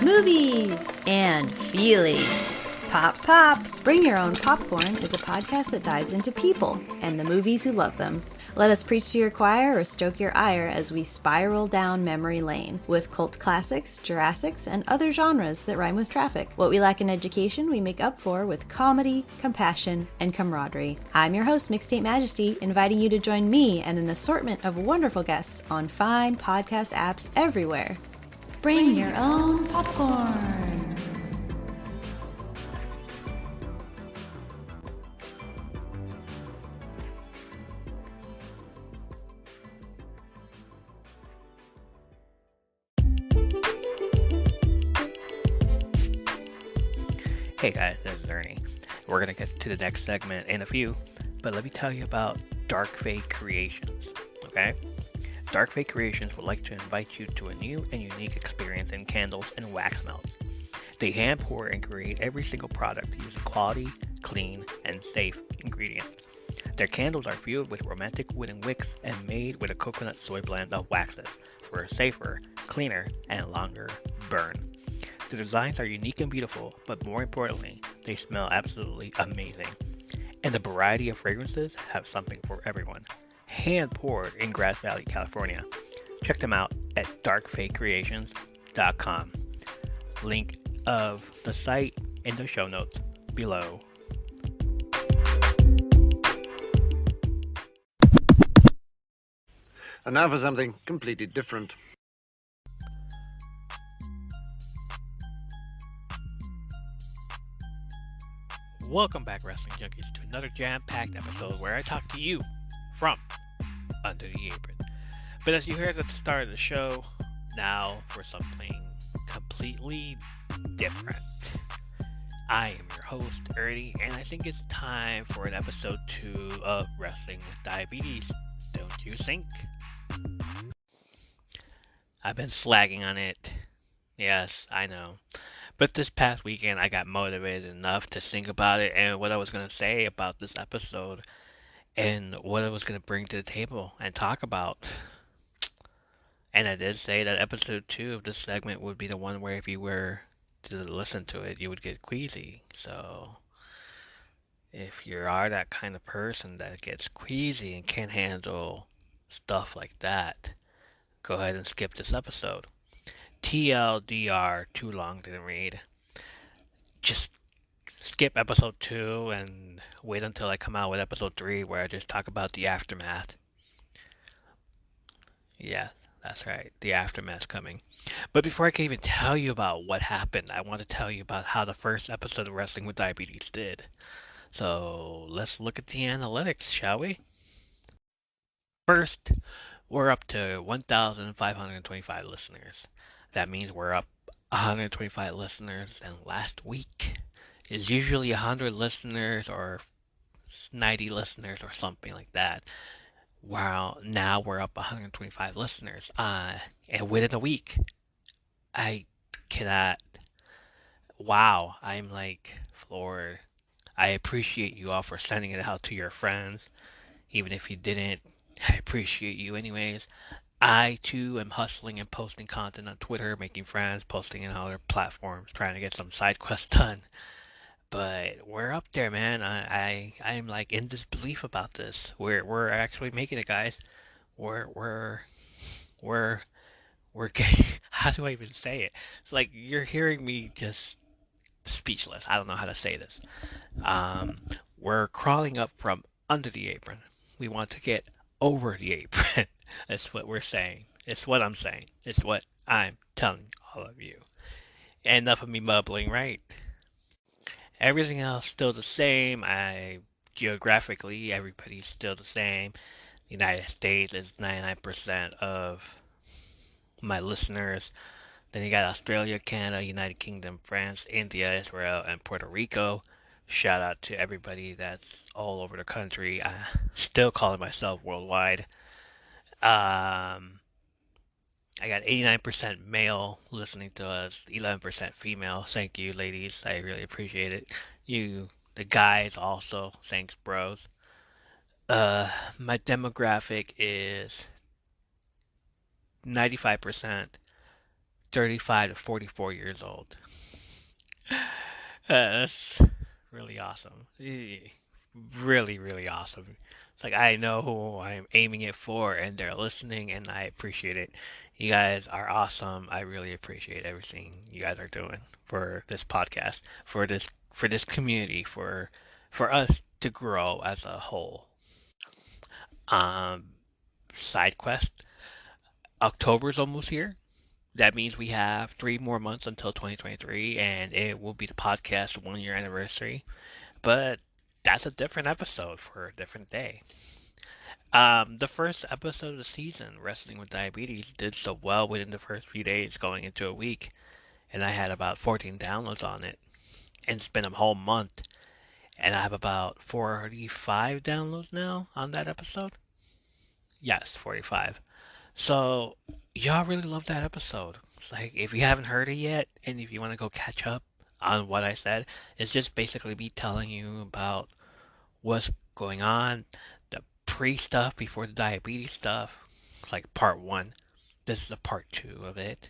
movies, and feelings. Pop, pop. Bring Your Own Popcorn is a podcast that dives into people and the movies who love them. Let us preach to your choir or stoke your ire as we spiral down memory lane with cult classics, Jurassics, and other genres that rhyme with traffic. What we lack in education, we make up for with comedy, compassion, and camaraderie. I'm your host, Mixtape Majesty, inviting you to join me and an assortment of wonderful guests on fine podcast apps everywhere. Bring your own popcorn. Hey guys, this is Ernie. We're going to get to the next segment in a few, but let me tell you about Dark Fate Creations, okay? Dark Fate Creations would like to invite you to a new and unique experience in candles and wax melts. They hand pour and create every single product using quality, clean, and safe ingredients. Their candles are filled with romantic wooden wicks and made with a coconut soy blend of waxes for a safer, cleaner, and longer burn. The designs are unique and beautiful, but more importantly, they smell absolutely amazing. And the variety of fragrances have something for everyone. Hand poured in Grass Valley, California. Check them out at darkfatecreations.com. Link of the site in the show notes below. And now for something completely different. Welcome back, Wrestling Junkies, to another jam-packed episode where I talk to you from under the apron. But as you heard at the start of the show, now for something completely different. I am your host, Ernie, and I think it's time for an episode 2 of Wrestling with Diabetes. Don't you think? I've been slagging on it. Yes, I know. But this past weekend, I got motivated enough to think about it and what I was going to say about this episode and what I was going to bring to the table and talk about. And I did say that episode 2 of this segment would be the one where if you were to listen to it, you would get queasy. So, if you are that kind of person that gets queasy and can't handle stuff like that, go ahead and skip this episode. TLDR, too long, didn't read. Just skip episode 2 and wait until I come out with episode 3 where I just talk about the aftermath. Yeah, that's right. The aftermath's coming. But before I can even tell you about what happened, I want to tell you about how the first episode of Wrestling with Diabetes did. So let's look at the analytics, shall we? First, we're up to 1,525 listeners. That means we're up 125 listeners, and last week is usually 100 listeners or 90 listeners or something like that. Well, now we're up 125 listeners. And within a week, I cannot. Wow, I'm like floored. I appreciate you all for sending it out to your friends. Even if you didn't, I appreciate you anyways. I too am hustling and posting content on Twitter, making friends, posting in other platforms, trying to get some side quests done. But we're up there, man. I'm like in disbelief about this. We're actually making it, guys. We're we're we're getting. How do I even say it? It's like you're hearing me just speechless. I don't know how to say this. Um, we're crawling up from under the apron. We want to get over the apron. That's what we're saying. It's what I'm saying. It's what I'm telling all of you. Enough of me mumbling, right? Everything else still the same. Geographically, everybody's still the same. The United States is 99% of my listeners. Then you got Australia, Canada, United Kingdom, France, India, Israel, and Puerto Rico. Shout out to everybody that's all over the country. I still calling myself worldwide. I got 89% male listening to us, 11% female. Thank you, ladies. I really appreciate it. You, the guys, also. Thanks, bros. My demographic is 95% 35 to 44 years old. That's really awesome. Really, really awesome. It's like I know who I'm aiming it for, and they're listening, and I appreciate it. You guys are awesome. I really appreciate everything you guys are doing for this podcast, for this community, for us to grow as a whole. Um, Side quest. October's almost here. That means we have 3 more months until 2023, and it will be the podcast 1 year anniversary. But that's a different episode for a different day. The first episode of the season, Wrestling with Diabetes, did so well within the first few days going into a week, and I had about 14 downloads on it. And it's been a whole month, and I have about 45 downloads now on that episode. Yes, 45. So, y'all really love that episode. It's like, if you haven't heard it yet, and if you want to go catch up on what I said, it's just basically me telling you about what's going on, the pre stuff before the diabetes stuff, like part one. This is a part two of it.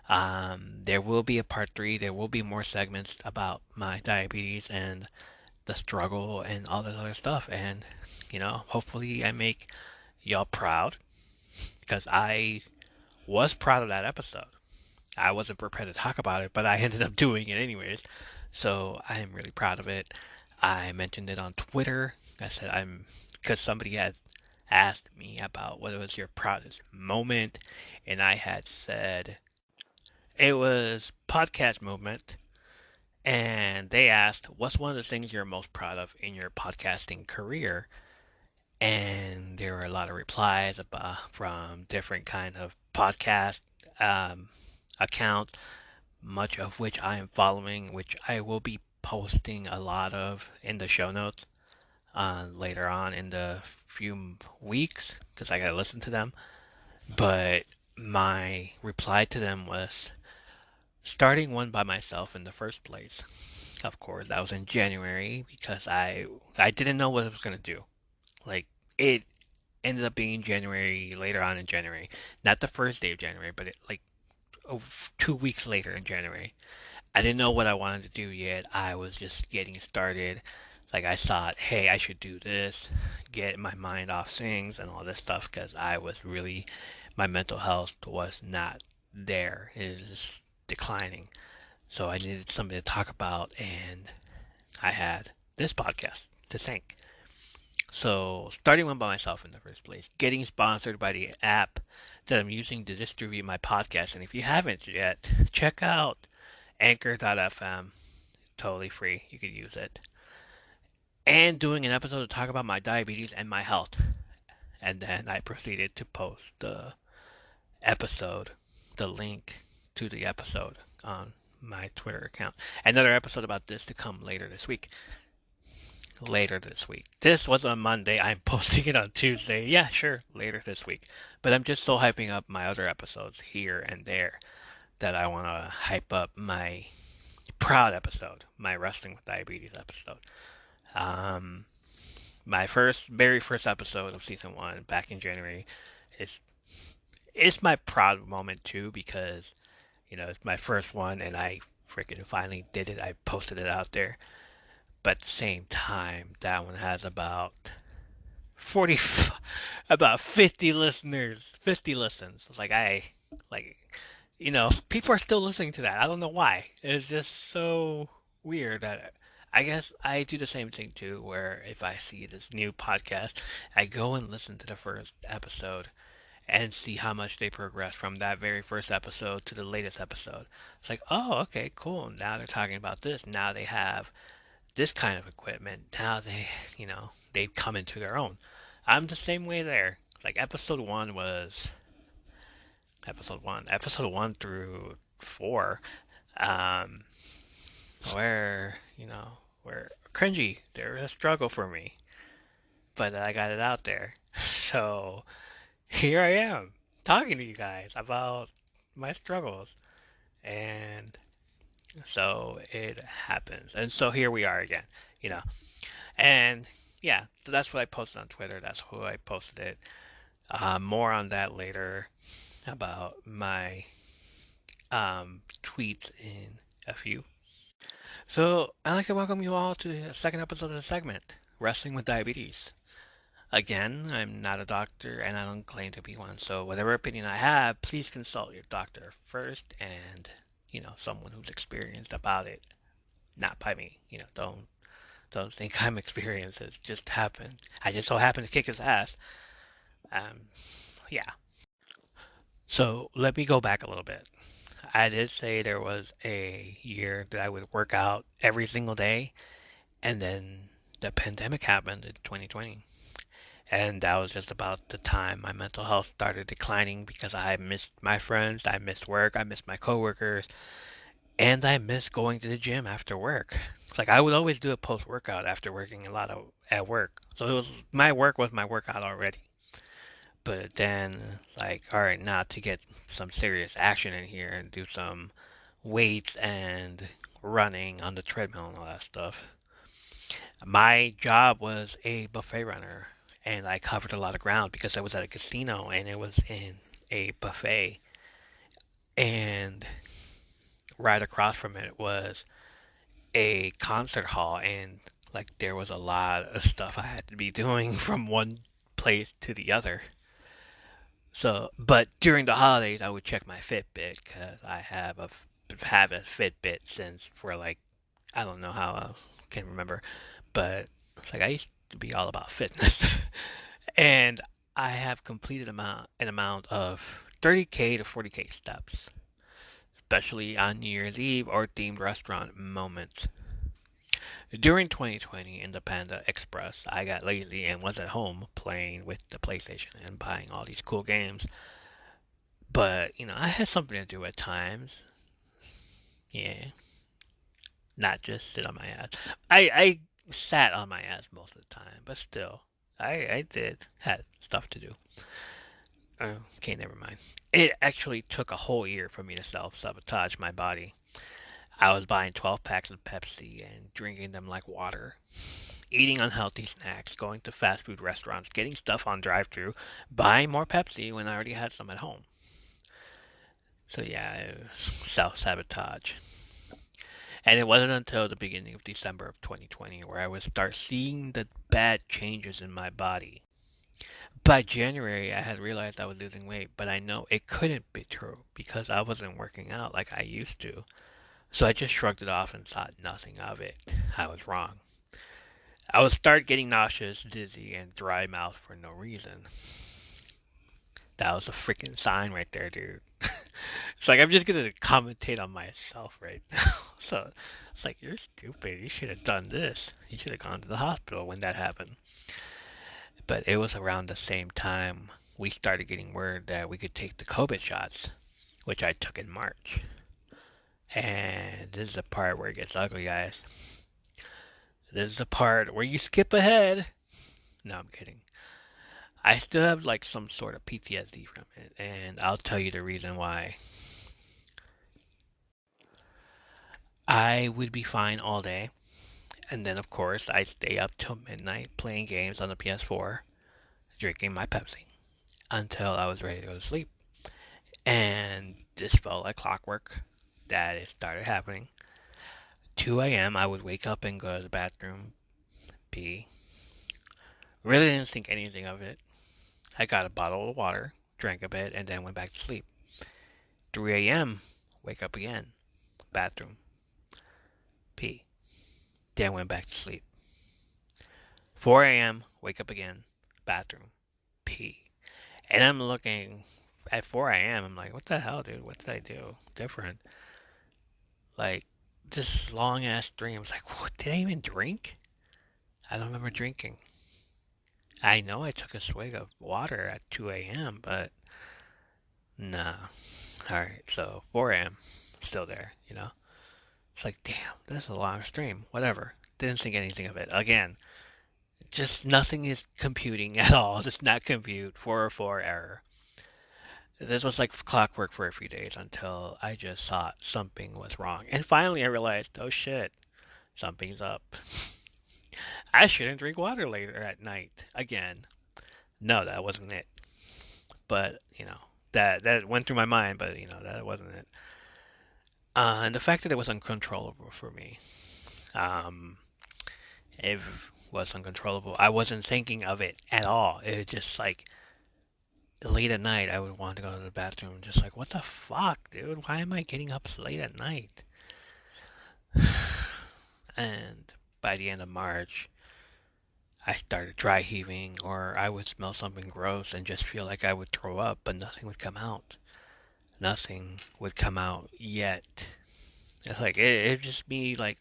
There will be a part three. There will be more segments about my diabetes and the struggle and all this other stuff. And, hopefully I make y'all proud because I was proud of that episode. I wasn't prepared to talk about it, but I ended up doing it anyways. So I am really proud of it. I mentioned it on Twitter. I said because somebody had asked me about what was your proudest moment, and I had said it was podcast movement. And they asked, "What's one of the things you're most proud of in your podcasting career?" And there were a lot of replies from different kind of podcast um, accounts, much of which I am following, which I will be posting a lot of in the show notes later on in the few weeks because I gotta listen to them. But my reply to them was starting one by myself in the first place. Of course, that was in January because I didn't know what I was gonna do. Like it ended up being January later on in January, not the first day of January, but 2 weeks later in January. I didn't know what I wanted to do yet. I was just getting started. Like I thought, hey, I should do this, get my mind off things and all this stuff because my mental health was not there. It was declining. So I needed something to talk about, and I had this podcast to thank. So, starting one by myself in the first place, getting sponsored by the app that I'm using to distribute my podcast. And if you haven't yet, check out anchor.fm. Totally free. You could use it. And doing an episode to talk about my diabetes and my health. And then I proceeded to post the episode, the link to the episode on my Twitter account. Another episode about this to come later this week. This was on Monday. I'm posting it on Tuesday. Yeah, sure, later this week. But I'm just so hyping up my other episodes here and there that I want to hype up my proud episode, my Wrestling with Diabetes episode. My very first episode of season one back in January is it's my proud moment too because it's my first one and I freaking finally did it. I posted it out there. But at the same time, that one has about 40, about 50 listeners, 50 listens. It's people are still listening to that. I don't know why. It's just so weird that I guess I do the same thing too, where if I see this new podcast, I go and listen to the first episode and see how much they progress from that very first episode to the latest episode. It's like, oh, okay, cool. Now they're talking about this. Now they have this kind of equipment. Now they come into their own. I'm the same way there. Like episode one through four, um, where cringy. They're a struggle for me, but I got it out there. So here I am talking to you guys about my struggles, and so it happens. And so here we are again, you know. And yeah, so that's what I posted on Twitter. That's who I posted it. More on that later about my tweets in a few. So I'd like to welcome you all to the second episode of the segment, Wrestling with Diabetes. Again, I'm not a doctor and I don't claim to be one, so whatever opinion I have, please consult your doctor first and, someone who's experienced about it. Not by me. Don't think I'm experienced. It just happened. I just so happened to kick his ass. Um, yeah. So let me go back a little bit. I did say there was a year that I would work out every single day, and then the pandemic happened in 2020. And that was just about the time my mental health started declining because I missed my friends, I missed work, I missed my coworkers, and I missed going to the gym after work. Like I would always do a post workout after working a lot at work. So it was my work was my workout already. But then like all right, now to get some serious action in here and do some weights and running on the treadmill and all that stuff. My job was a buffet runner, and I covered a lot of ground because I was at a casino and it was in a buffet. And right across from it was a concert hall, and like there was a lot of stuff I had to be doing from one place to the other. So, but during the holidays, I would check my Fitbit because I have a Fitbit since for like I don't know how I can't remember, but it's like I used to be all about fitness, and I have completed an amount of 30K to 40K steps, especially on New Year's Eve or themed restaurant moments. During 2020 in the Panda Express, I got lazy and was at home playing with the PlayStation and buying all these cool games. But, I had something to do at times. Yeah, not just sit on my ass. I sat on my ass most of the time, but still, I did had stuff to do. Okay, never mind. It actually took a whole year for me to self-sabotage my body. I was buying 12 packs of Pepsi and drinking them like water, eating unhealthy snacks, going to fast food restaurants, getting stuff on drive-thru, buying more Pepsi when I already had some at home. So yeah, it was self-sabotage. And it wasn't until the beginning of December of 2020 where I would start seeing the bad changes in my body. By January, I had realized I was losing weight, but I know it couldn't be true because I wasn't working out like I used to. So I just shrugged it off and thought nothing of it. I was wrong. I would start getting nauseous, dizzy, and dry mouth for no reason. That was a freaking sign right there, dude. It's like I'm just gonna commentate on myself right now. So it's like you're stupid. You should have done this. You should have gone to the hospital when that happened. But it was around the same time we started getting word that we could take the COVID shots, which I took in March. And this is the part where it gets ugly, guys. This is the part where you skip ahead. No, I'm kidding. I still have like some sort of PTSD from it, and I'll tell you the reason why. I would be fine all day, and then of course I'd stay up till midnight playing games on the PS4, drinking my Pepsi until I was ready to go to sleep. And this felt like clockwork that it started happening. 2 a.m. I would wake up and go to the bathroom, pee. Really didn't think anything of it. I got a bottle of water, drank a bit, and then went back to sleep. 3 a.m. Wake up again, bathroom, pee, then went back to sleep. 4 a.m. Wake up again, bathroom, pee. And I'm looking at 4 a.m. I'm like, what the hell, dude? What did I do different? Like, this long ass dream. I was like, what? Did I even drink? I don't remember drinking. I know I took a swig of water at 2 a.m., but nah. Alright, so 4 a.m. Still there. It's like, damn, this is a long stream. Whatever. Didn't think anything of it. Again, just nothing is computing at all. Just not compute. 404 error. This was like clockwork for a few days until I just thought something was wrong. And finally I realized, oh shit, something's up. I shouldn't drink water later at night. Again. No, that wasn't it. But, that went through my mind, but, that wasn't it. And the fact that it was uncontrollable for me. Um, it was uncontrollable. I wasn't thinking of it at all. It was just like late at night, I would want to go to the bathroom, just like, what the fuck, dude? Why am I getting up so late at night? And by the end of March, I started dry heaving, or I would smell something gross and just feel like I would throw up, but nothing would come out. Nothing would come out yet. It's like it'd just be like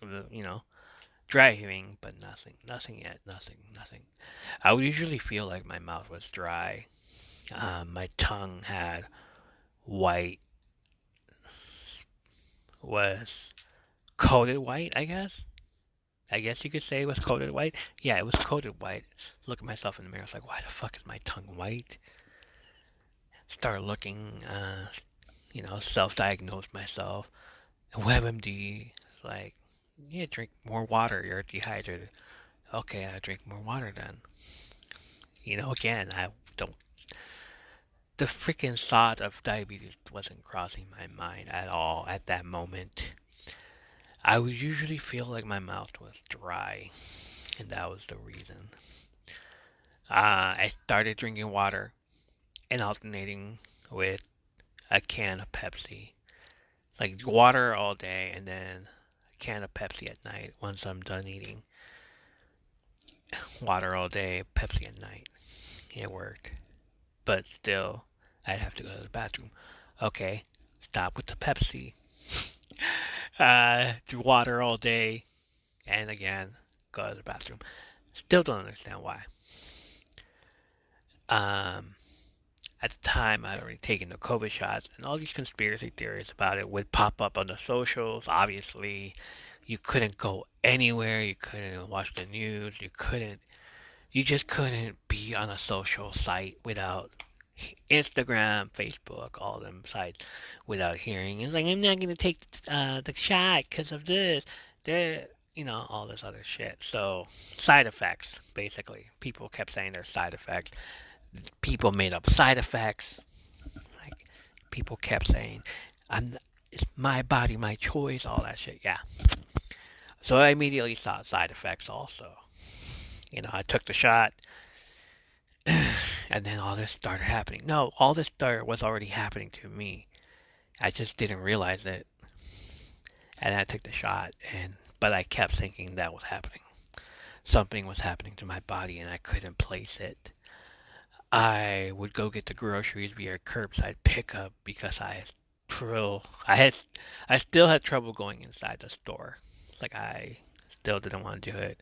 dry heaving, but nothing yet, nothing. I would usually feel like my mouth was dry. My tongue had white, was coated white, I guess. I guess you could say it was coated white. Yeah, it was coated white. Look at myself in the mirror. I was like, why the fuck is my tongue white? Start looking, self-diagnosed myself. WebMD, like, yeah, drink more water. You're dehydrated. Okay, I drink more water then. Again, I don't. The freaking thought of diabetes wasn't crossing my mind at all at that moment. I would usually feel like my mouth was dry, and that was the reason. I started drinking water and alternating with a can of Pepsi. Like water all day and then a can of Pepsi at night once I'm done eating. Water all day, Pepsi at night. It worked. But still, I'd have to go to the bathroom. Okay, stop with the Pepsi. Water all day and again, go to the bathroom. Still don't understand why. Um, at the time, I'd already taken the COVID shots, and all these conspiracy theories about it would pop up on the socials. Obviously, you couldn't go anywhere, you couldn't watch the news, you just couldn't be on a social site without Instagram, Facebook, all them sites without hearing. It's like, I'm not going to take the shot because of this. There, all this other shit. So, side effects, basically. People kept saying there's side effects. People made up side effects. Like, people kept saying, it's my body, my choice, all that shit. Yeah. So I immediately saw side effects also. I took the shot, and then all this started happening. No, all this was already happening to me. I just didn't realize it, and I took the shot, but I kept thinking that was happening. Something was happening to my body, and I couldn't place it. I would go get the groceries via curbside pickup because I still had trouble going inside the store. Like I still didn't want to do it.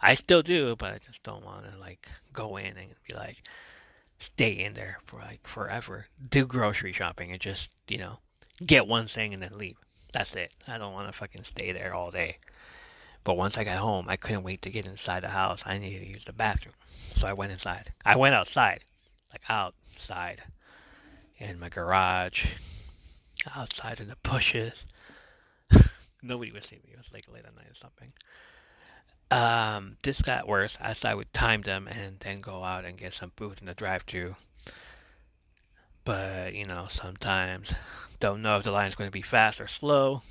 I still do, but I just don't want to like go in and be like stay in there for like forever. Do grocery shopping and just get one thing and then leave. That's it. I don't want to fucking stay there all day. But once I got home, I couldn't wait to get inside the house. I needed to use the bathroom. So I went inside. I went outside. Like outside. In my garage. Outside in the bushes. Nobody would see me. It was like late at night or something. This got worse as I would time them and then go out and get some food in the drive-thru. But, sometimes don't know if the line's going to be fast or slow.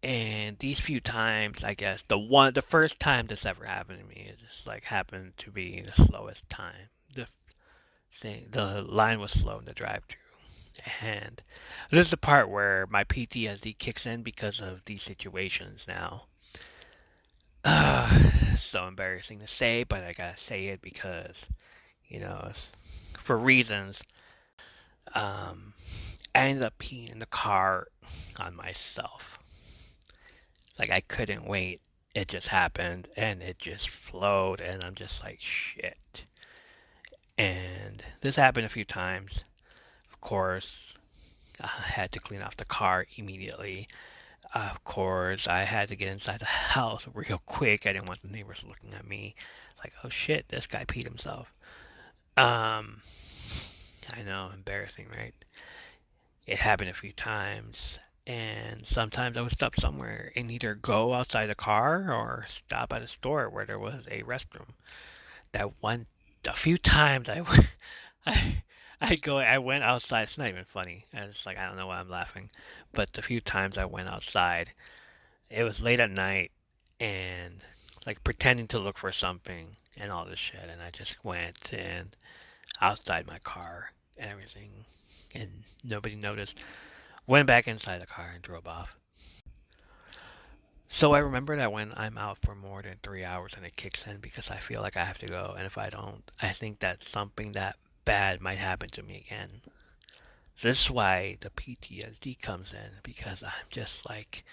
And these few times, I guess the first time this ever happened to me, it just like happened to be the slowest time. The line was slow in the drive-thru, and this is the part where my PTSD kicks in because of these situations. Now, so embarrassing to say, but I gotta say it because it's for reasons. Um, I ended up peeing in the car on myself. Like I couldn't wait. It just happened and it just flowed and I'm just like shit. And this happened a few times. Of course, I had to clean off the car immediately. Of course, I had to get inside the house real quick. I didn't want the neighbors looking at me like, oh shit, this guy peed himself. Um, I know, embarrassing, right? It happened a few times. And sometimes I would stop somewhere and either go outside the car or stop at a store where there was a restroom. A few times I, I went outside. It's not even funny. It's like, I don't know why I'm laughing. But the few times I went outside, it was late at night and like pretending to look for something and all this shit. And I just went and outside my car and everything. And nobody noticed. Went back inside the car and drove off. So I remember that when I'm out for more than 3 hours and it kicks in because I feel like I have to go. And if I don't, I think that something that bad might happen to me again. So this is why the PTSD comes in because I'm just like,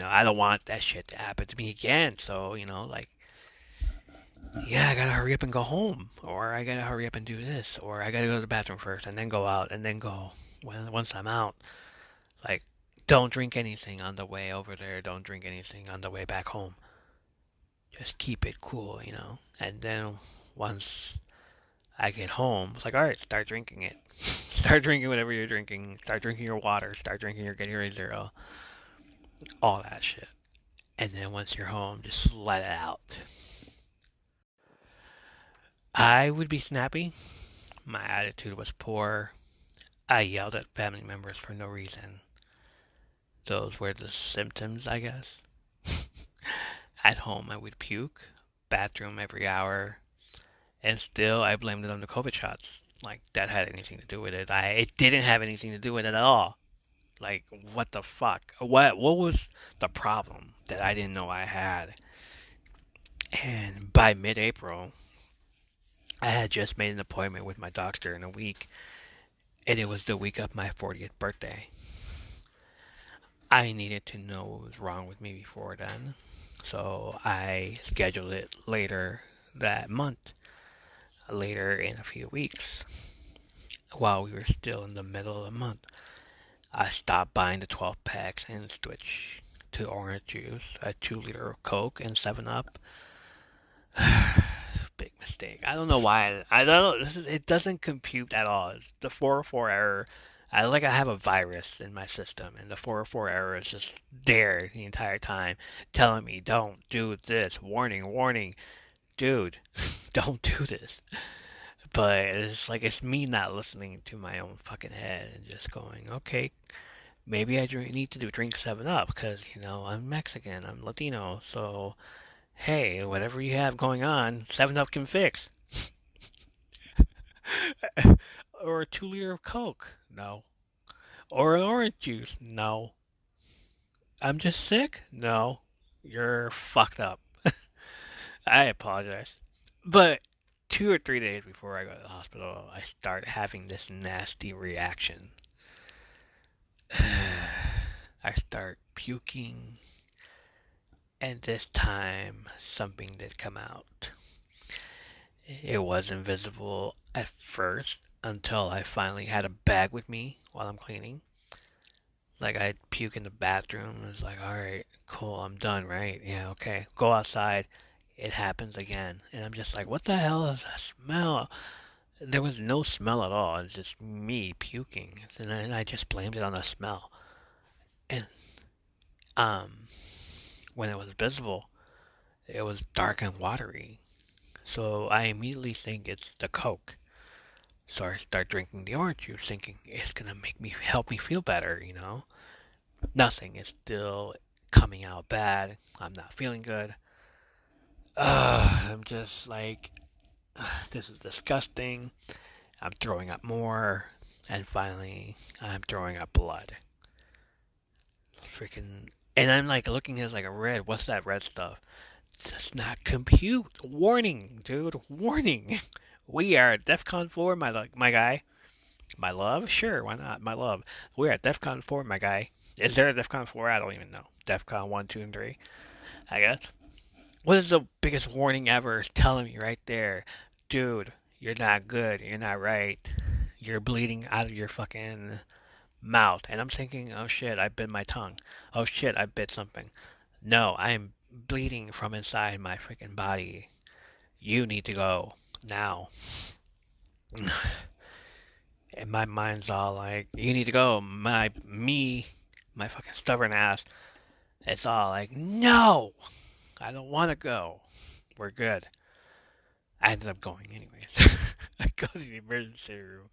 I don't want that shit to happen to me again. So, like, yeah, I gotta hurry up and go home, or I gotta hurry up and do this, or I gotta go to the bathroom first and then go out and then go. Once I'm out, like, don't drink anything on the way over there. Don't drink anything on the way back home. Just keep it cool. And then once I get home, it's like, all right, start drinking it. Start drinking whatever you're drinking. Start drinking your water. Start drinking your Gatorade Zero. All that shit. And then once you're home, just let it out. I would be snappy. My attitude was poor. I yelled at family members for no reason. Those were the symptoms, I guess. At home, I would puke, bathroom every hour, and still I blamed it on the COVID shots. Like that had anything to do with it. It didn't have anything to do with it at all. Like what the fuck? What was the problem that I didn't know I had? And by mid-April, I had just made an appointment with my doctor in a week, and it was the week of my 40th birthday. I needed to know what was wrong with me before then, so I scheduled it later that month, later in a few weeks, while we were still in the middle of the month. I stopped buying the 12 packs and switched to orange juice, a 2 liter of Coke, and 7 Up. Big mistake. I don't know why. I don't know. It doesn't compute at all. It's the 404 error. I have a virus in my system, and the 404 error is just there the entire time, telling me, "Don't do this." Warning, warning, dude, don't do this. But it's like it's me not listening to my own fucking head and just going, "Okay, maybe I need to drink 7 Up because I'm Mexican, I'm Latino, so." Hey, whatever you have going on, 7 Up can fix. Or a 2 liter of Coke? No. Or an orange juice? No. I'm just sick? No. You're fucked up. I apologize. But 2 or 3 days before I go to the hospital, I start having this nasty reaction. I start puking, and this time something did come out. It was invisible at first until I finally had a bag with me while I'm cleaning. Like I'd puke in the bathroom. It was like, all right, cool, I'm done, right? Yeah, okay. Go outside. It happens again. And I'm just like, what the hell is that smell? There was no smell at all. It's just me puking. And then I just blamed it on the smell. And um, when it was visible, it was dark and watery. So I immediately think it's the Coke. So I start drinking the orange juice, thinking it's gonna help me feel better. Nothing. It's still coming out bad. I'm not feeling good. I'm just like, this is disgusting. I'm throwing up more, and finally, I'm throwing up blood. Freaking, and I'm like looking at it like a red. What's that red stuff? Does not compute. Warning, dude. Warning. We are at DEFCON 4, my guy. My love? Sure, why not? My love. We're at DEFCON 4, my guy. Is there a DEFCON 4? I don't even know. DEFCON 1, 2, and 3, I guess. What is the biggest warning ever? It's telling me right there, dude, you're not good. You're not right. You're bleeding out of your fucking mouth. And I'm thinking, oh shit, I bit my tongue. Oh shit, I bit something. No, I am bleeding from inside my freaking body. You need to go now. And my mind's all like, you need to go. My fucking stubborn ass, it's all like, no, I don't want to go. We're good. I ended up going anyways. I go to the emergency room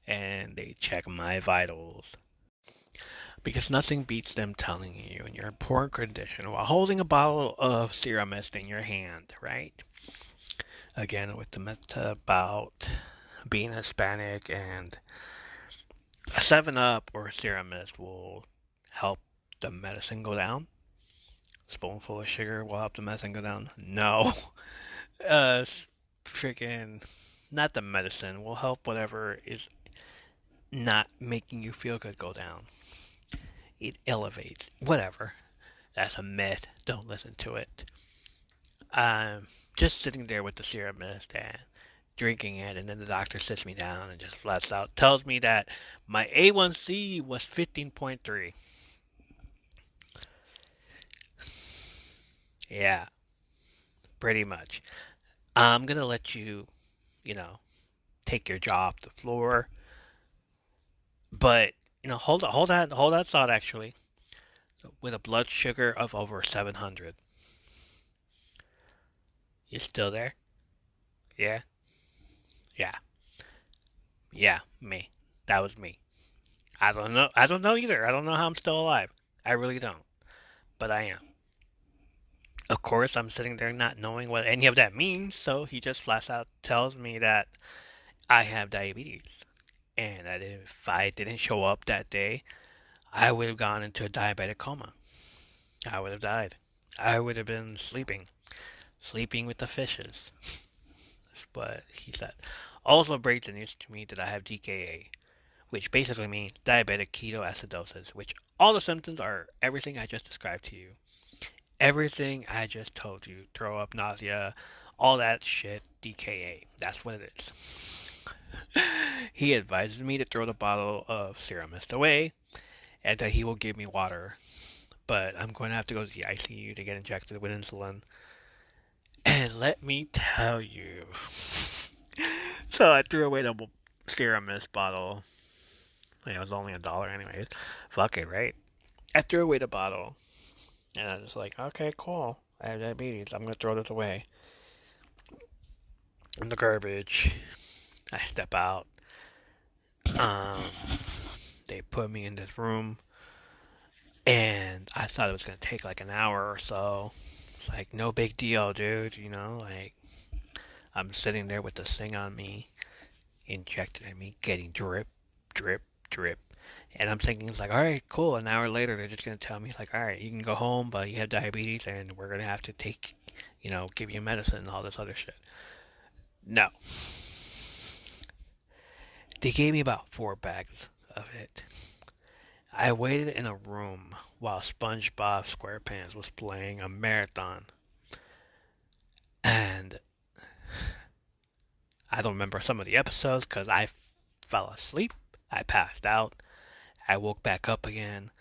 and they check my vitals. Because nothing beats them telling you in your poor condition while holding a bottle of Serum Mist in your hand, right? Again, with the myth about being Hispanic and a 7-Up or Serum Mist will help the medicine go down. Spoonful of sugar will help the medicine go down. No. Freaking, not the medicine will help whatever is not making you feel good go down. It elevates. Whatever. That's a myth. Don't listen to it. Just sitting there with the Serum Mist and drinking it, and then the doctor sits me down and just flats out tells me that my A1C was 15.3. Yeah, pretty much. I'm gonna let you, take your jaw off the floor. But, hold that thought actually. With a blood sugar of over 700. You still there? Yeah? Yeah. Yeah, me. That was me. I don't know. I don't know either. I don't know how I'm still alive. I really don't. But I am. Of course, I'm sitting there not knowing what any of that means, so he just flat out tells me that I have diabetes. And that if I didn't show up that day, I would have gone into a diabetic coma. I would have died. I would have been sleeping with the fishes. That's what he said. Also breaks the news to me that I have DKA, which basically means diabetic ketoacidosis, which all the symptoms are everything I just described to you. Everything I just told you. Throw up, nausea, all that shit, DKA. That's what it is. He advises me to throw the bottle of Serum Mist away and that he will give me water. But I'm going to have to go to the ICU to get injected with insulin. And let me tell you. So I threw away the Serum Mist bottle. It was only $1 anyways. Fuck it, right? I threw away the bottle. And I was like, okay, cool. I have diabetes. I'm going to throw this away. In the garbage. I step out. They put me in this room. And I thought it was going to take like an hour or so. It's like, no big deal, dude. I'm sitting there with this thing on me. Injected in me. Getting drip, drip, drip. And I'm thinking, it's like, alright, cool. An hour later, they're just going to tell me, like, alright, you can go home, but you have diabetes, and we're going to have to give you medicine and all this other shit. No. They gave me about 4 bags of it. I waited in a room while SpongeBob SquarePants was playing a marathon. And I don't remember some of the episodes because I fell asleep. I passed out. I woke back up again,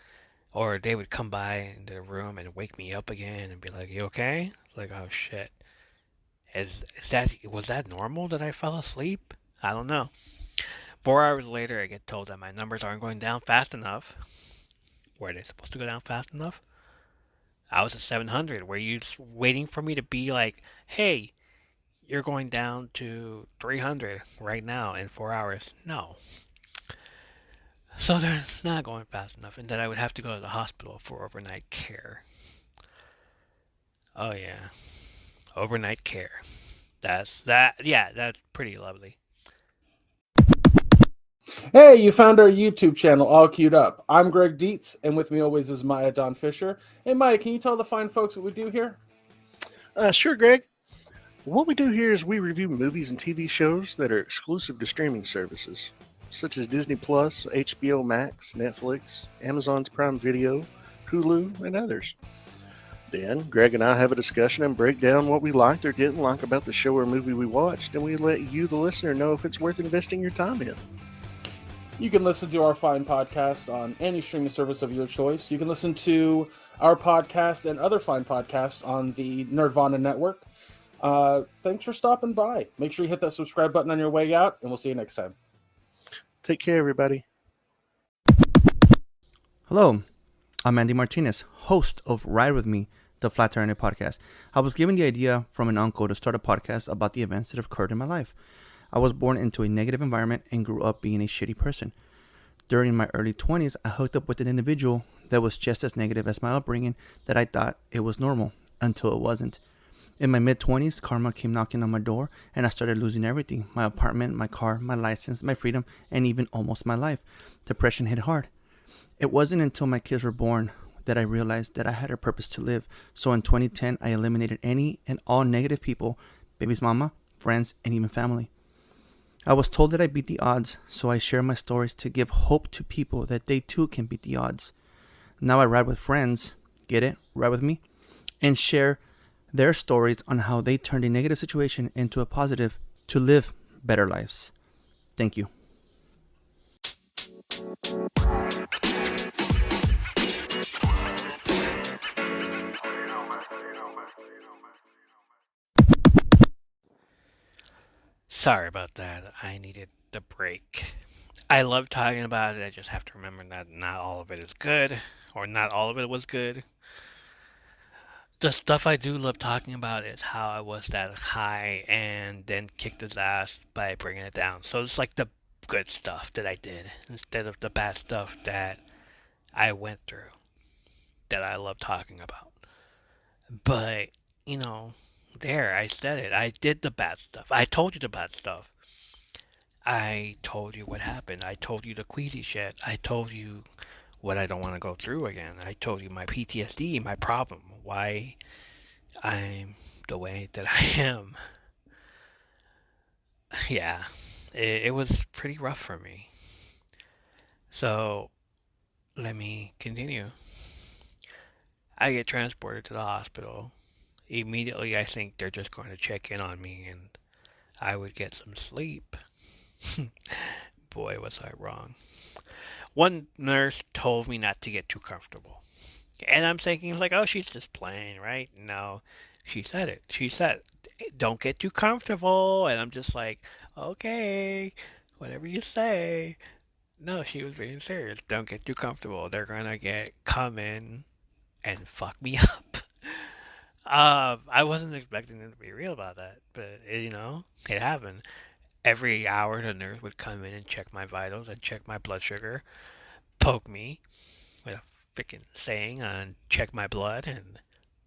or they would come by in the room and wake me up again and be like, "You okay?" Like, oh shit, was that normal that I fell asleep? I don't know. 4 hours later, I get told that my numbers aren't going down fast enough. Were they supposed to go down fast enough? I was at 700. Were you waiting for me to be like, "Hey, you're going down to 300 right now in 4 hours"? No. So they're not going fast enough, and that I would have to go to the hospital for overnight care. Oh yeah, overnight care. That's pretty lovely. Hey, you found our YouTube channel all queued up. I'm Greg Dietz, and with me always is Maya Don Fisher. Hey, Maya, can you tell the fine folks what we do here? Sure, Greg. What we do here is we review movies and TV shows that are exclusive to streaming services, such as Disney Plus, HBO Max, Netflix, Amazon's Prime Video, Hulu, and others. Then, Greg and I have a discussion and break down what we liked or didn't like about the show or movie we watched, and we let you, the listener, know if it's worth investing your time in. You can listen to our fine podcast on any streaming service of your choice. You can listen to our podcast and other fine podcasts on the Nerdvana Network. Thanks for stopping by. Make sure you hit that subscribe button on your way out, and we'll see you next time. Take care, everybody. Hello, I'm Andy Martinez, host of Ride With Me, the Flat Iron podcast. I was given the idea from an uncle to start a podcast about the events that have occurred in my life. I was born into a negative environment and grew up being a shitty person. During my early 20s, I hooked up with an individual that was just as negative as my upbringing, that I thought it was normal, until it wasn't. In my mid-20s, karma came knocking on my door, and I started losing everything: my apartment, my car, my license, my freedom, and even almost my life. Depression hit hard. It wasn't until my kids were born that I realized that I had a purpose to live. So in 2010, I eliminated any and all negative people: baby's mama, friends, and even family. I was told that I beat the odds, so I share my stories to give hope to people that they too can beat the odds. Now I ride with friends, get it? Ride with me? And share their stories on how they turned a negative situation into a positive to live better lives. Thank you. Sorry about that. I needed the break. I love talking about it. I just have to remember that not all of it is good, or not all of it was good. The stuff I do love talking about is how I was that high and then kicked his ass by bringing it down. So it's like the good stuff that I did instead of the bad stuff that I went through that I love talking about. But, you know, there, I said it. I did the bad stuff. I told you the bad stuff. I told you what happened. I told you the queasy shit. I told you what I don't want to go through again. I told you my PTSD, my problem, why I'm the way that I am. Yeah, it was pretty rough for me. So, let me continue. I get transported to the hospital. Immediately, I think they're just going to check in on me and I would get some sleep. Boy, was I wrong. One nurse told me not to get too comfortable. And I'm thinking, like, oh, she's just playing, right? No, she said it. She said, don't get too comfortable. And I'm just like, okay, whatever you say. No, she was being serious. Don't get too comfortable. They're gonna come in and fuck me up. I wasn't expecting them to be real about that, but it happened. Every hour, the nurse would come in and check my vitals and check my blood sugar, poke me with a freaking saying, and check my blood and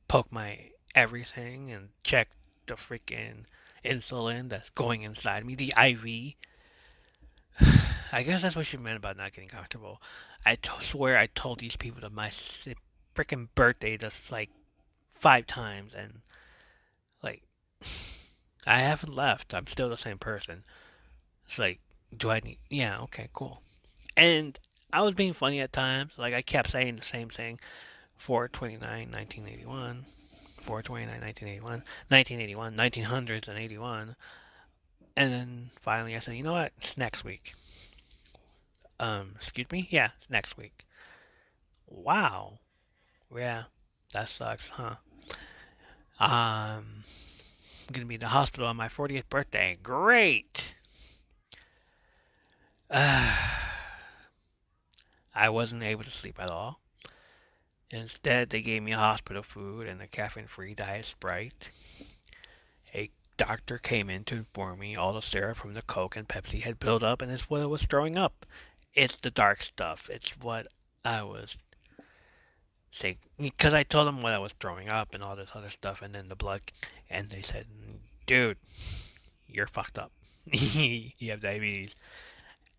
poke my everything and check the freaking insulin that's going inside me, the IV. I guess that's what she meant about not getting comfortable. Swear I told these people that my freaking birthday just like 5 times, and like I haven't left. I'm still the same person. It's like, do I need? Yeah, okay, cool. And I was being funny at times. Like I kept saying the same thing. 429, 1981. 429, 1981. 1981, 1900s and 81. And then finally I said, you know what? It's next week. Excuse me? Yeah, it's next week. Wow. Yeah, that sucks, huh? I'm gonna be in the hospital on my 40th birthday. Great! I wasn't able to sleep at all. Instead, they gave me hospital food and a caffeine-free diet Sprite. A doctor came in to inform me all the syrup from the Coke and Pepsi had built up, and it's what I was throwing up. It's the dark stuff. It's what I was saying. Because I told them what I was throwing up and all this other stuff, and then the blood. And they said, dude, you're fucked up. You have diabetes,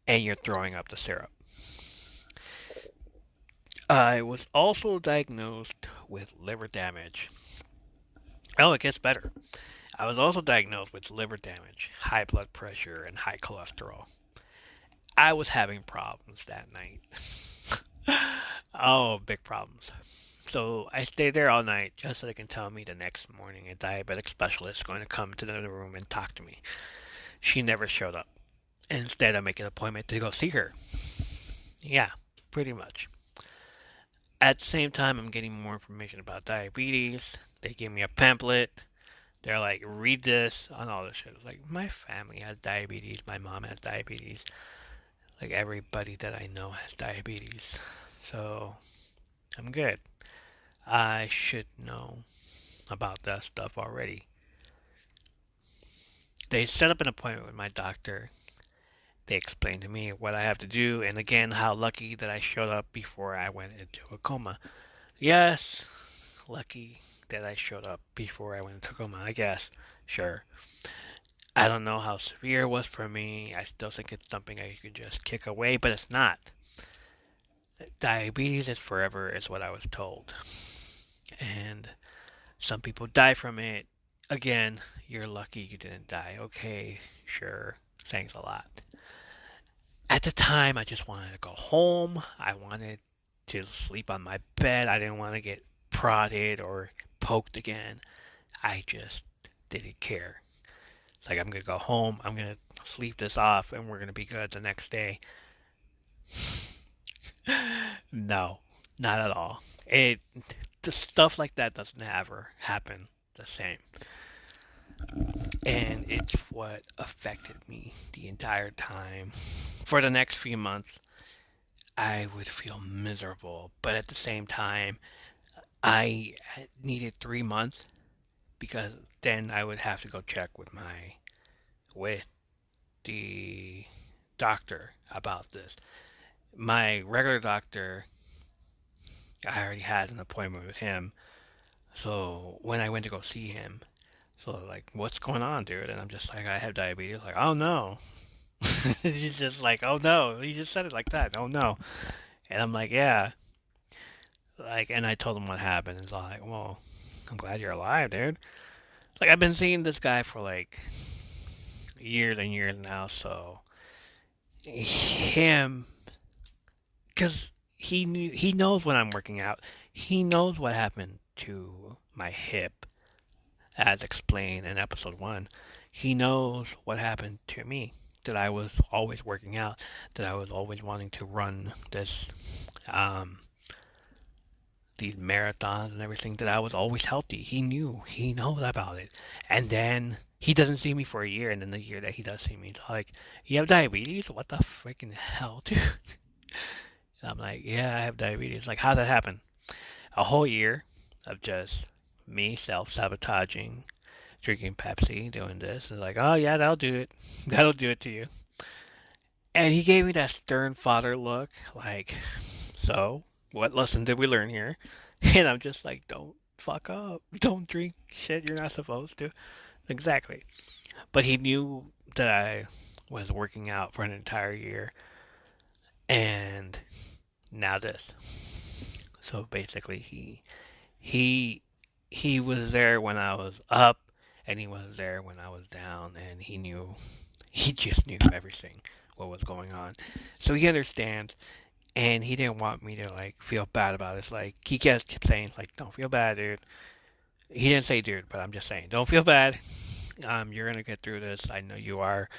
and you're throwing up the syrup. I was also diagnosed with liver damage. Oh, it gets better. I was also diagnosed with liver damage, high blood pressure, and high cholesterol. I was having problems that night. Oh, big problems. So I stayed there all night just so they can tell me the next morning a diabetic specialist is going to come to the room and talk to me. She never showed up. Instead, I make an appointment to go see her. Yeah, pretty much. At the same time, I'm getting more information about diabetes. They gave me a pamphlet. They're like, read this on all this shit. It's like, my family has diabetes. My mom has diabetes. Like, everybody that I know has diabetes. So, I'm good. I should know about that stuff already. they set up an appointment with my doctor. They explained to me what I have to do, and again, how lucky that I showed up before I went into a coma. Yes, lucky that I showed up before I went into a coma, I guess. Sure. I don't know how severe it was for me. I still think it's something I could just kick away, but it's not. Diabetes is forever, is what I was told. And some people die from it. Again, you're lucky you didn't die. Okay, sure. Thanks a lot. At the time, I just wanted to go home. I wanted to sleep on my bed. I didn't want to get prodded or poked again. I just didn't care. Like, I'm going to go home. I'm going to sleep this off, and we're going to be good the next day. No, not at all. The stuff like that doesn't ever happen the same. And it's what affected me the entire time. For the next few months, I would feel miserable. But at the same time, I needed 3 months because then I would have to go check with the doctor about this. My regular doctor, I already had an appointment with him. So when I went to go see him, so like, what's going on, dude? And I'm just like, I have diabetes. Like, oh no. He's just like, oh no. He just said it like that. Oh no. And I'm like, yeah. Like, and I told him what happened. He's all like, well, I'm glad you're alive, dude. Like, I've been seeing this guy for like years and years now, so him, because he knows when I'm working out. He knows what happened to my hip, as explained in episode 1. He knows what happened to me, that I was always working out, that I was always wanting to run these marathons and everything, that I was always healthy. He knows about it. And then he doesn't see me for a year, and then the year that he does see me, he's like, you have diabetes? What the freaking hell, dude? And I'm like, yeah, I have diabetes. Like, how'd that happen? A whole year of just me self-sabotaging, drinking Pepsi, doing this. And like, oh yeah, that'll do it. That'll do it to you. And he gave me that stern father look, like, so, what lesson did we learn here? And I'm just like, don't fuck up. Don't drink shit you're not supposed to. Exactly. But he knew that I was working out for an entire year. And now this. So basically he was there when I was up, and he was there when I was down, and he just knew everything, what was going on. So he understands, and he didn't want me to like feel bad about it. It's like, he kept saying like, don't feel bad, dude. He didn't say dude, but I'm just saying, don't feel bad. You're gonna get through this. I know you are.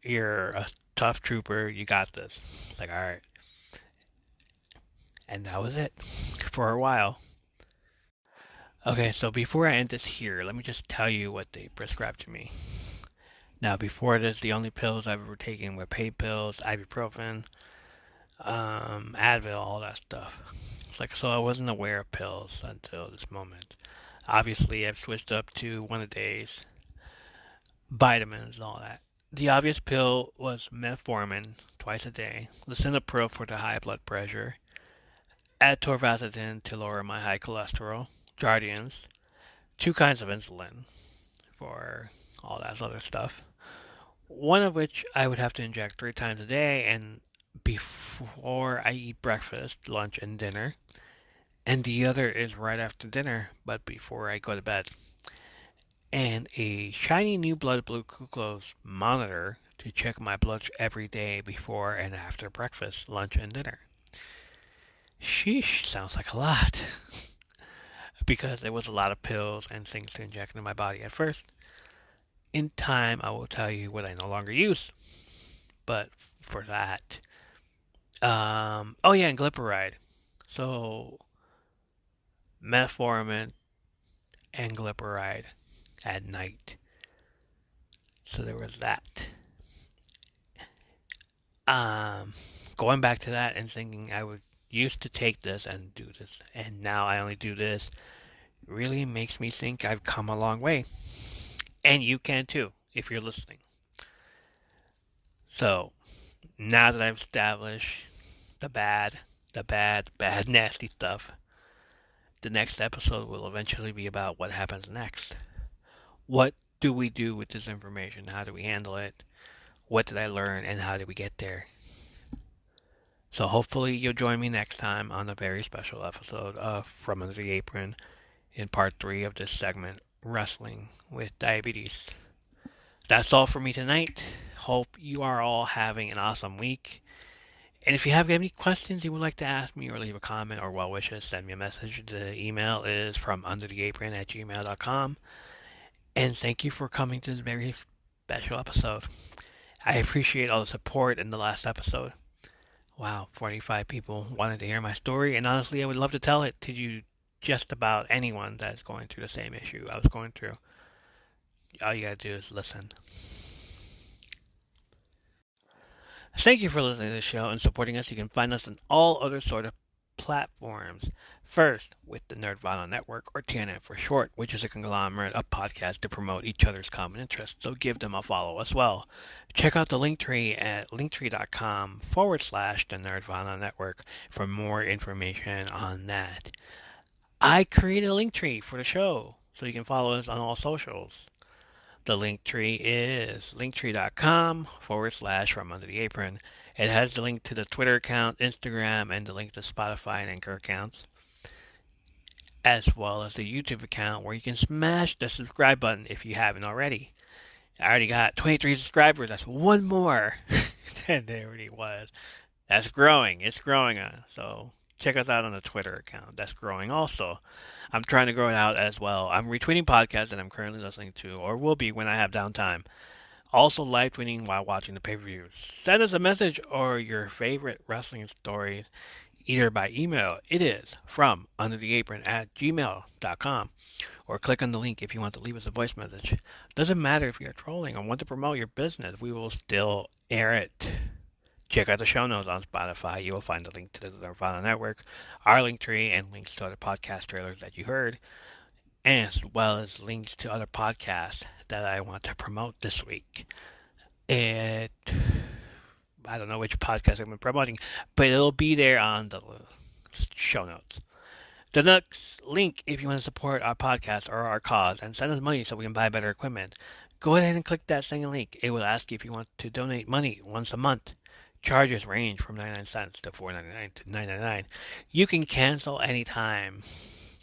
You're a tough trooper. You got this. Like, all right. And that was it for a while. Okay, so before I end this here, let me just tell you what they prescribed to me. Now, before this, the only pills I've ever taken were pain pills, ibuprofen, Advil, all that stuff. It's like, so I wasn't aware of pills until this moment. Obviously, I've switched up to one a days, vitamins, and all that. The obvious pill was metformin, twice a day, lisinopril for the high blood pressure, atorvastatin to lower my high cholesterol, Jardians, 2 kinds of insulin for all that other stuff. One of which I would have to inject 3 times a day, and before I eat breakfast, lunch, and dinner. And the other is right after dinner, but before I go to bed. And a shiny new blood glucose monitor to check my blood every day before and after breakfast, lunch, and dinner. Sheesh, sounds like a lot. Because there was a lot of pills and things to inject into my body at first. In time, I will tell you what I no longer use. But for that, oh yeah, and glyburide. So, metformin and glyburide at night. So there was that. Going back to that and thinking I would used to take this and do this, and now I only do this, really makes me think I've come a long way. And you can too. if you're listening. So, now that I've established the bad, nasty stuff, the next episode will eventually be about what happens next. What do we do with this information? How do we handle it? What did I learn and how did we get there? So hopefully you'll join me next time on a very special episode of From Under the Apron in part 3 of this segment, Wrestling with Diabetes. That's all for me tonight. Hope you are all having an awesome week. And if you have any questions you would like to ask me or leave a comment or well wishes, send me a message. The email is FromUnderTheApron@gmail.com. And thank you for coming to this very special episode. I appreciate all the support in the last episode. Wow, 45 people wanted to hear my story, and honestly, I would love to tell it to you, just about anyone that's going through the same issue I was going through. All you gotta do is listen. Thank you for listening to the show and supporting us. You can find us on all other sort of platforms. First, with the Nerdvana Network, or TNN for short, which is a conglomerate of podcasts to promote each other's common interests, so give them a follow as well. Check out the Linktree at linktree.com/the Nerdvana Network for more information on that. I created a Linktree for the show, so you can follow us on all socials. The Linktree is linktree.com/From Under the Apron. It has the link to the Twitter account, Instagram, and the link to Spotify and Anchor accounts, as well as the YouTube account where you can smash the subscribe button if you haven't already. I already got 23 subscribers. That's one more than there already was. That's growing. It's growing. So check us out on the Twitter account. That's growing also. I'm trying to grow it out as well. I'm retweeting podcasts that I'm currently listening to, or will be when I have downtime. Also live tweeting while watching the pay-per-views. Send us a message or your favorite wrestling stories either by email. It is FromUnderTheApron@gmail.com, or click on the link if you want to leave us a voice message. Doesn't matter if you're trolling or want to promote your business, we will still air it. Check out the show notes on Spotify. You will find a link to the Nirvana Network, our link tree, and links to other podcast trailers that you heard, as well as links to other podcasts that I want to promote this week. I don't know which podcast I'm promoting, but it'll be there on the show notes. The next link, if you want to support our podcast or our cause and send us money so we can buy better equipment, go ahead and click that second link. It will ask you if you want to donate money once a month. Charges range from 99 cents to $4.99 to $9.99. You can cancel anytime.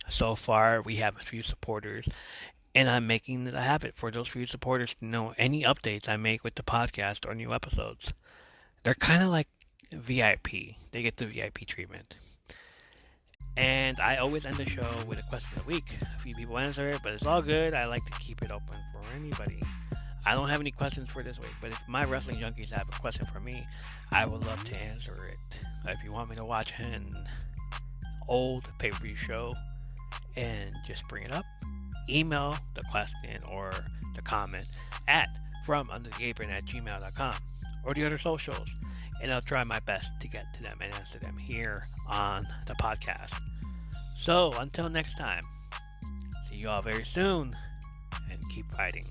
So far, we have a few supporters, and I'm making it a habit for those few supporters to know any updates I make with the podcast or new episodes. They're kind of like VIP. They get the VIP treatment. And I always end the show with a question of the week. A few people answer it, but it's all good. I like to keep it open for anybody. I don't have any questions for this week, but if my wrestling junkies have a question for me, I would love to answer it. If you want me to watch an old pay-per-view show and just bring it up, email the question or the comment at FromUnderTheApron@gmail.com or the other socials, and I'll try my best to get to them and answer them here on the podcast. So, until next time, see you all very soon, and keep fighting.